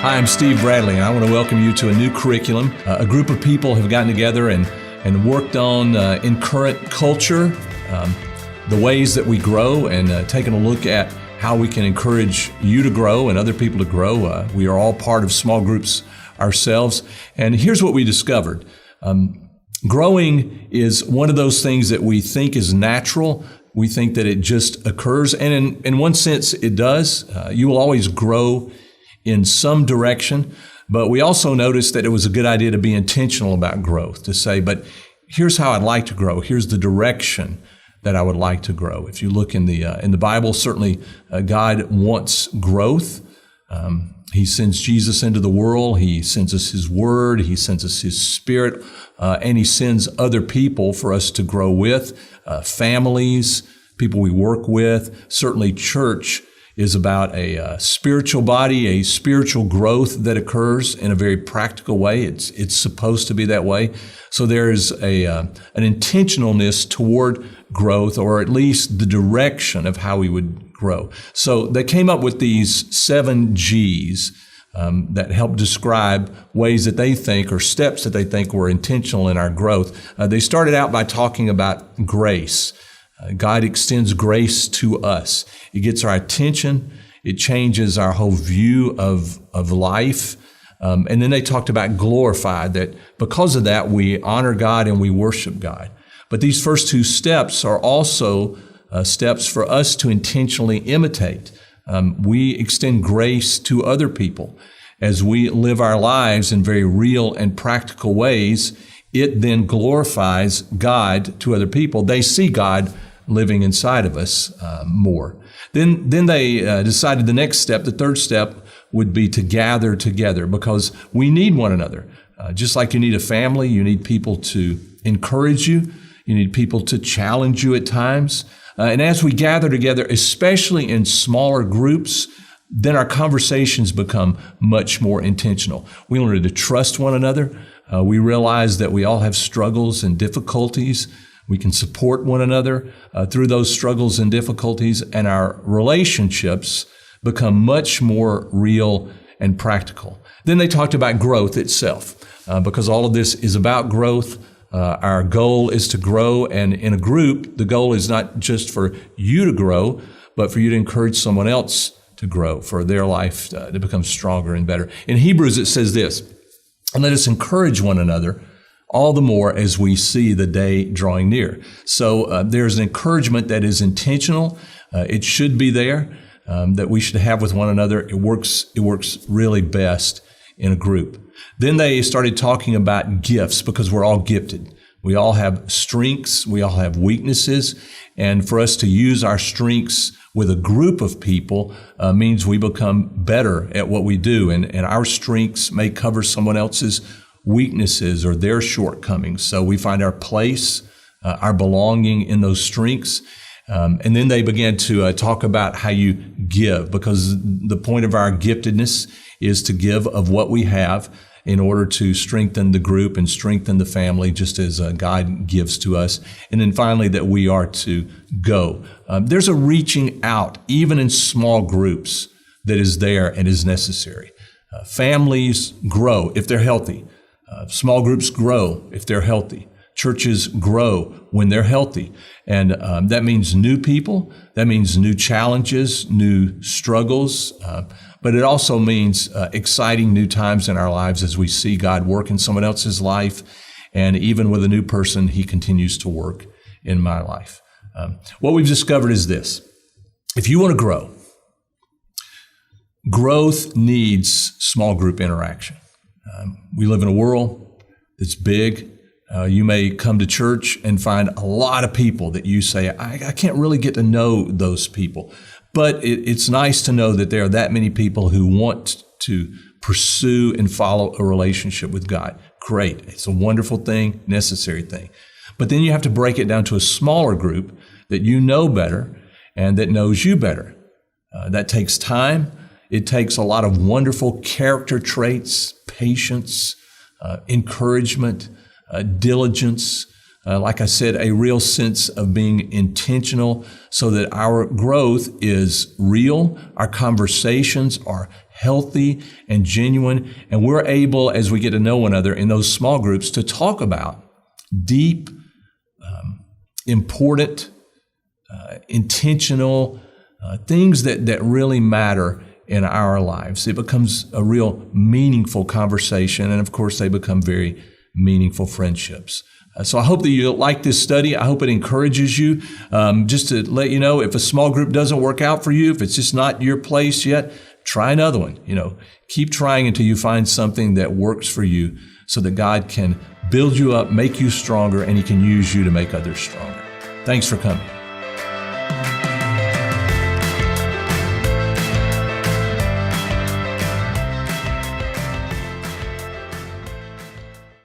Hi, I'm Steve Bradley, and I want to welcome you to a new curriculum. A group of people have gotten together and worked on in current culture, the ways that we grow, and taken a look at how we can encourage you to grow and other people to grow. We are all part of small groups ourselves, and here's what we discovered. Growing is one of those things that we think is natural. We think that it just occurs, and in one sense it does. You will always grow in some direction, but we also noticed that it was a good idea to be intentional about growth, to say, but here's how I'd like to grow. Here's the direction that I would like to grow. If you look in the Bible, certainly God wants growth. He sends Jesus into the world. He sends us His Word. He sends us His Spirit, and He sends other people for us to grow with, families, people we work with. Certainly church is about a spiritual body, a spiritual growth that occurs in a very practical way. It's supposed to be that way. So there's an intentionalness toward growth, or at least the direction of how we would grow. So they came up with these 7 G's that help describe ways that they think, or steps that they think were intentional in our growth. They started out by talking about grace. God extends grace to us. It gets our attention. It changes our whole view of life. And then they talked about glorified, that because of that, we honor God and we worship God. But these first 2 steps are also steps for us to intentionally imitate. We extend grace to other people. As we live our lives in very real and practical ways, it then glorifies God to other people. They see God living inside of us more. Then they decided the next step, the 3rd step, would be to gather together, because we need one another. Just like you need a family, you need people to encourage you. You need people to challenge you at times. And as we gather together, especially in smaller groups, then our conversations become much more intentional. We learn to trust one another. We realize that we all have struggles and difficulties. We can support one another through those struggles and difficulties, and our relationships become much more real and practical. Then they talked about growth itself, because all of this is about growth. Our goal is to grow, and in a group, the goal is not just for you to grow, but for you to encourage someone else to grow, for their life to become stronger and better. In Hebrews, it says this, and let us encourage one another all the more as we see the day drawing near. So there's an encouragement that is intentional. It should be there, that we should have with one another. It works really best in a group. Then they started talking about gifts, because we're all gifted. We all have strengths. We all have weaknesses. And for us to use our strengths with a group of people means we become better at what we do. And our strengths may cover someone else's weaknesses or their shortcomings. So we find our place, our belonging in those strengths. And then they began to talk about how you give, because the point of our giftedness is to give of what we have in order to strengthen the group and strengthen the family, just as God gives to us. And then finally, that we are to go. There's a reaching out, even in small groups, that is there and is necessary. Families grow if they're healthy. Small groups grow if they're healthy. Churches grow when they're healthy. And that means new people. That means new challenges, new struggles. But it also means exciting new times in our lives as we see God work in someone else's life. And even with a new person, He continues to work in my life. What we've discovered is this. If you want to grow, growth needs small group interaction. We live in a world that's big. You may come to church and find a lot of people that you say, I can't really get to know those people. But it's nice to know that there are that many people who want to pursue and follow a relationship with God. Great. It's a wonderful thing, necessary thing. But then you have to break it down to a smaller group that you know better and that knows you better. That takes time. It takes a lot of wonderful character traits, patience, encouragement, diligence, like I said, a real sense of being intentional so that our growth is real, our conversations are healthy and genuine. And we're able, as we get to know one another in those small groups, to talk about deep, important, intentional things that really matter in our lives. It becomes a real meaningful conversation. And of course, they become very meaningful friendships. So I hope that you like this study. I hope it encourages you. Just to let you know, if a small group doesn't work out for you, if it's just not your place yet, try another one. Keep trying until you find something that works for you so that God can build you up, make you stronger, and He can use you to make others stronger. Thanks for coming.